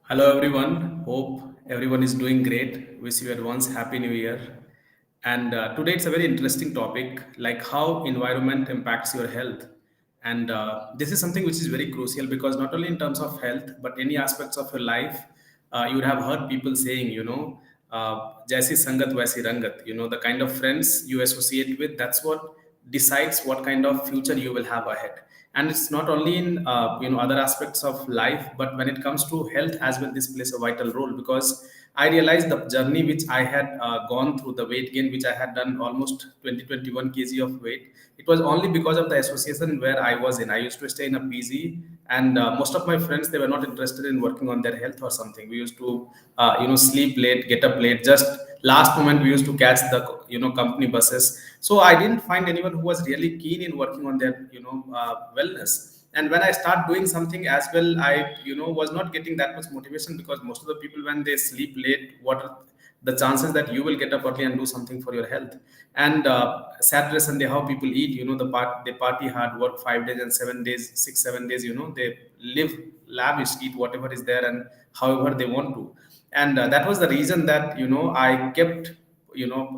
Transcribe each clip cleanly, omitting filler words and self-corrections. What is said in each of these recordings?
Hello everyone. Hope everyone is doing great. Wish you advance happy new year. And today it's a very interesting topic, like how environment impacts your health. And this is something which is very crucial because not only in terms of health, but any aspects of your life, you would have heard people saying, Jaisi Sangat Vaisi Rangat. The kind of friends you associate with, that's what decides what kind of future you will have ahead. And it's not only in other aspects of life, but when it comes to health as well, this plays a vital role because I realized the journey which I had gone through, the weight gain which I had done, almost 20 21 kg of weight. It was only because of the association where I was in. I used to stay in a PG, and most of my friends, they were not interested in working on their health or something. We used to sleep late, get up late, just last moment we used to catch the company buses. So I didn't find anyone who was really keen in working on their wellness. And when I start doing something as well, I was not getting that much motivation, because most of the people, when they sleep late, what are the chances that you will get up early and do something for your health? And Saturday Sunday, how people eat, they party hard, work 5 days and 7 days, 6 7 days, they live lavish, eat whatever is there and however they want to. And that was the reason that I kept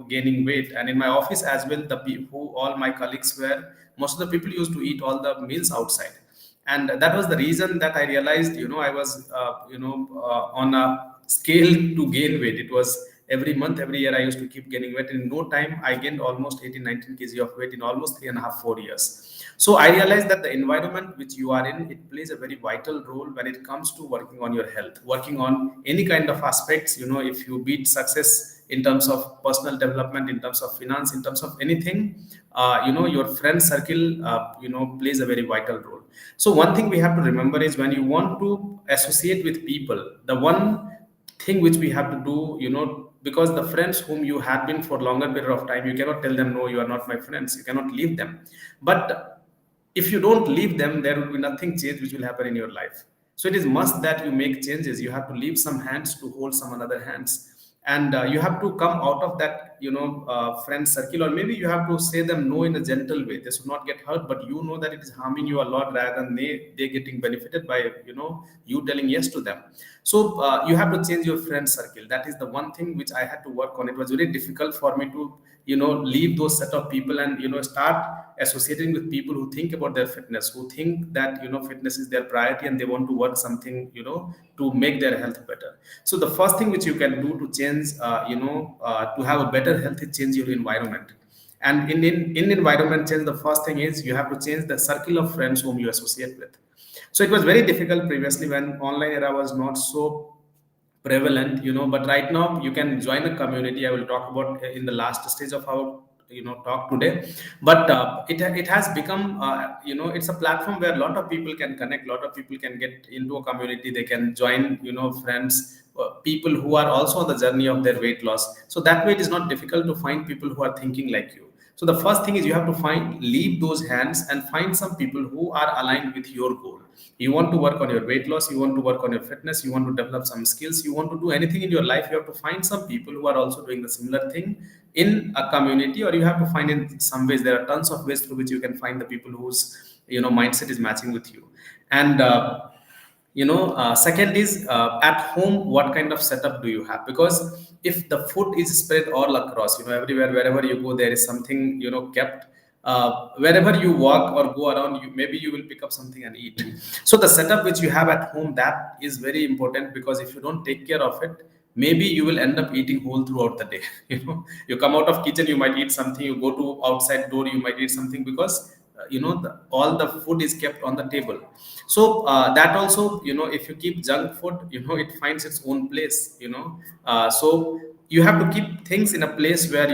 gaining weight. And in my office as well, the people who all my colleagues were, most of the people used to eat all the meals outside. And that was the reason that I realized I was on a scale to gain weight. It was every month, every year I used to keep gaining weight. In no time I gained almost 18 19 kg of weight in almost 3.5 4 years. So I realized that the environment which you are in, it plays a very vital role when it comes to working on your health, working on any kind of aspects. If you beat success in terms of personal development, in terms of finance, in terms of anything, your friend circle plays a very vital role. So one thing we have to remember is, when you want to associate with people, the one thing which we have to do, because the friends whom you have been for longer period of time, you cannot tell them, no, you are not my friends, you cannot leave them. But if you don't leave them, there will be nothing change which will happen in your life. So it is must that you make changes. You have to leave some hands to hold some another hands. And you have to come out of that friend circle, or maybe you have to say them no in a gentle way. They should not get hurt, but you know that it is harming you a lot, rather than they getting benefited by you telling yes to them. So you have to change your friend circle. That is the one thing which I had to work on. It was very difficult for me to leave those set of people and start associating with people who think about their fitness, who think that fitness is their priority, and they want to work something to make their health better. So the first thing which you can do to change to have a better health is change your environment. And in environment change, the first thing is you have to change the circle of friends whom you associate with. So it was very difficult previously when online era was not so prevalent, but right now you can join a community. I will talk about in the last stage of our talk today. But it has become it's a platform where a lot of people can connect, a lot of people can get into a community, they can join friends, people who are also on the journey of their weight loss. So that way it is not difficult to find people who are thinking like you. So the first thing is you have to leave those hands and find some people who are aligned with your goal. You want to work on your weight loss, you want to work on your fitness, you want to develop some skills, you want to do anything in your life, you have to find some people who are also doing the similar thing in a community, or you have to find, in some ways there are tons of ways through which you can find the people whose mindset is matching with you. And second is, at home, what kind of setup do you have? Because if the food is spread all across, everywhere, wherever you go, there is something kept. Wherever you walk or go around, maybe you will pick up something and eat. So the setup which you have at home, that is very important, because if you don't take care of it, maybe you will end up eating whole throughout the day. You come out of kitchen, you might eat something, you go to outside door, you might eat something, because all the food is kept on the table. So that also, if you keep junk food, it finds its own place. So you have to keep things in a place where,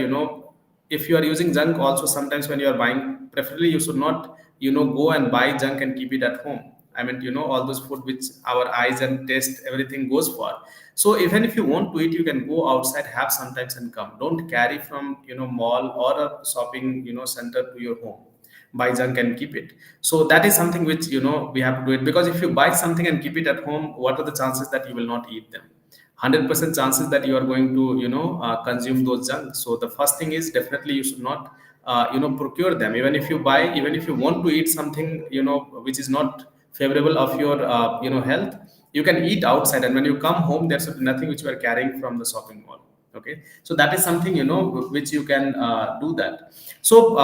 if you are using junk also, sometimes when you are buying, preferably you should not go and buy junk and keep it at home. I mean, all those food which our eyes and taste, everything goes for. So even if you want to eat, you can go outside, have sometimes, and come. Don't carry from mall or a shopping center to your home. Buy junk and keep it. So that is something which we have to do it, because if you buy something and keep it at home, what are the chances that you will not eat them? 100% chances that you are going to consume those junk. So the first thing is, definitely you should not procure them. Even if you buy, even if you want to eat something which is not favorable of your health, You can eat outside, and when you come home, there's nothing which you are carrying from the shopping mall. Okay, so that is something, which you can do that. So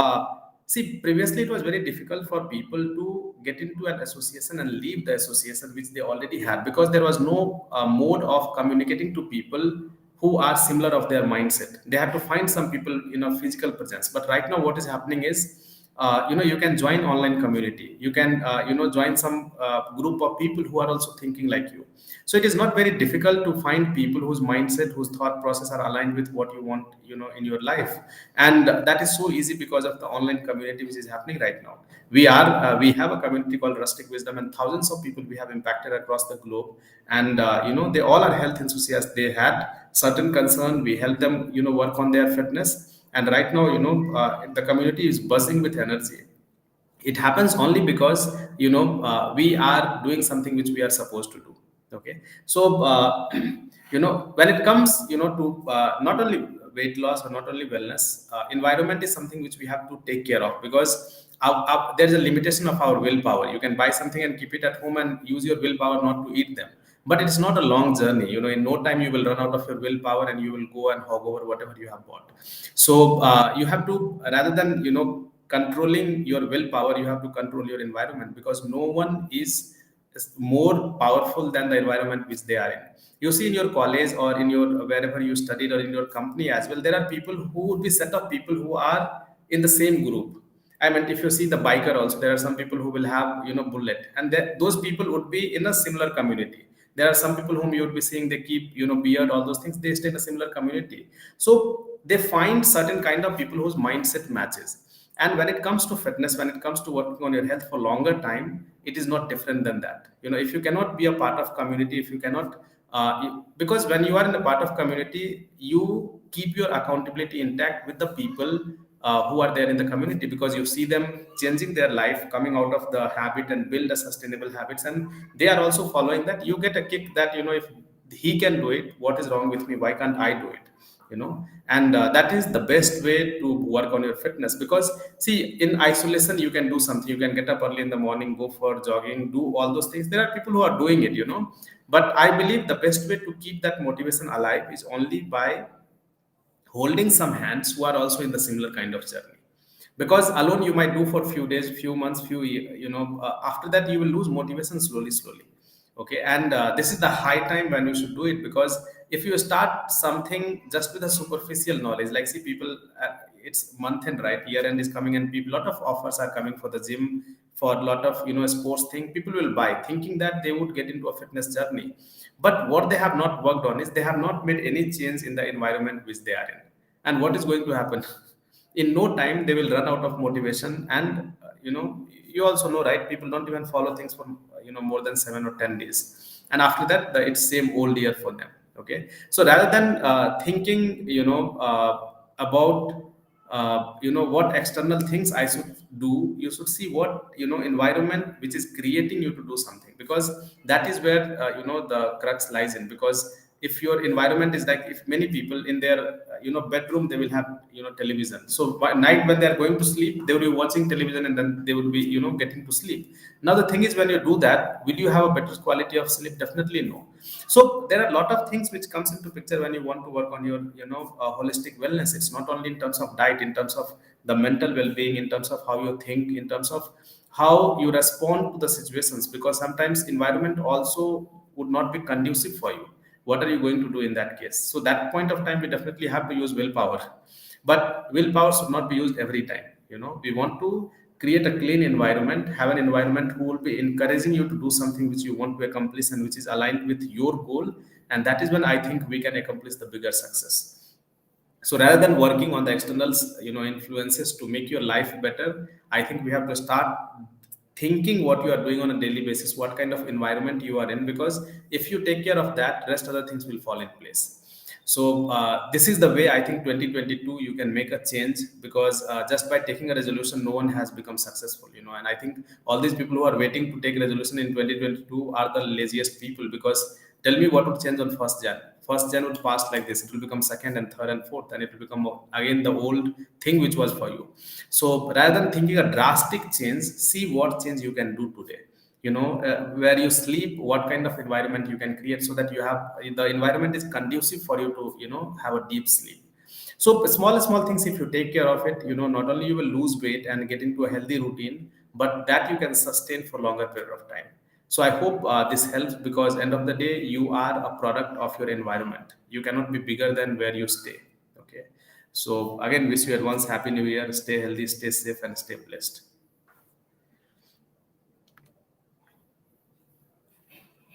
see, previously it was very difficult for people to get into an association and leave the association which they already had, because there was no mode of communicating to people who are similar of their mindset. They have to find some people in a physical presence. But right now what is happening is, you can join online community, you can join some group of people who are also thinking like you. So it is not very difficult to find people whose mindset, whose thought process are aligned with what you want, in your life. And that is so easy because of the online community which is happening right now. We have a community called Rustic Wisdom, and thousands of people we have impacted across the globe. And they all are health enthusiasts. They had certain concern, we help them work on their fitness. And right now, the community is buzzing with energy. It happens only because we are doing something which we are supposed to do. Okay, so when it comes to not only weight loss or not only wellness, environment is something which we have to take care of, because there's a limitation of our willpower. You can buy something and keep it at home and use your willpower not to eat them, but it's not a long journey. In no time you will run out of your willpower and you will go and hog over whatever you have bought. So you have to, rather than controlling your willpower, you have to control your environment, because no one is more powerful than the environment which they are in. You see, in your college or in your wherever you studied or in your company as well, there are people who would be set of people who are in the same group. I mean, if you see the biker also, there are some people who will have bullet, and those people would be in a similar community. There are some people whom you would be seeing, they keep beard, all those things, they stay in a similar community. So they find certain kind of people whose mindset matches. And when it comes to fitness, when it comes to working on your health for longer time, it is not different than that. If you cannot be a part of community, if you cannot because when you are in a part of community, you keep your accountability intact with the people who are there in the community, because you see them changing their life, coming out of the habit and build a sustainable habits, and they are also following that. You get a kick that if he can do it, what is wrong with me, why can't I do it? And that is the best way to work on your fitness. Because see, in isolation you can do something, you can get up early in the morning, go for jogging, do all those things. There are people who are doing it, but I believe the best way to keep that motivation alive is only by holding some hands who are also in the similar kind of journey. Because alone you might do for few days, few months, after that you will lose motivation slowly. Okay, and this is the high time when you should do it. Because if you start something just with a superficial knowledge, like see people, it's month end, right, year end is coming, and people, lot of offers are coming for the gym, for a lot of sports thing, people will buy thinking that they would get into a fitness journey. But what they have not worked on is they have not made any change in the environment which they are in. And what is going to happen? In no time they will run out of motivation. And you also know, right, people don't even follow things for more than 7 or 10 days, and after that it's same old year for them. Okay, so rather than thinking about what external things I should do, you should see what environment which is creating you to do something, because that is where the crux lies in. Because if your environment is like, if many people in their bedroom, they will have television, so by night when they are going to sleep, they will be watching television, and then they will be getting to sleep. Now the thing is, when you do that, will you have a better quality of sleep? Definitely no. So there are a lot of things which comes into picture when you want to work on your holistic wellness. It's not only in terms of diet, in terms of the mental well-being, in terms of how you think, in terms of how you respond to the situations, because sometimes environment also would not be conducive for you. What are you going to do in that case? So that point of time, we definitely have to use willpower, but willpower should not be used every time. We want to create a clean environment, have an environment who will be encouraging you to do something which you want to accomplish and which is aligned with your goal. And that is when I think we can accomplish the bigger success. So rather than working on the externals influences to make your life better, I think we have to start thinking what you are doing on a daily basis, what kind of environment you are in. Because if you take care of that, rest other things will fall in place. So this is the way I think 2022 you can make a change. Because just by taking a resolution, no one has become successful. And I think all these people who are waiting to take resolution in 2022 are the laziest people. Because tell me what would change on 1st Jan. 1st Jan would pass like this. It will become 2nd and 3rd and 4th, and it will become again the old thing which was for you. So rather than thinking a drastic change, see what change you can do today. where you sleep, what kind of environment you can create so that you have the environment is conducive for you to have a deep sleep. So small things, if you take care of it, not only you will lose weight and get into a healthy routine, but that you can sustain for longer period of time. So I hope this helps, because end of the day you are a product of your environment. You cannot be bigger than where you stay. Okay. So again, wish you advance happy new year. Stay healthy, stay safe, and stay blessed.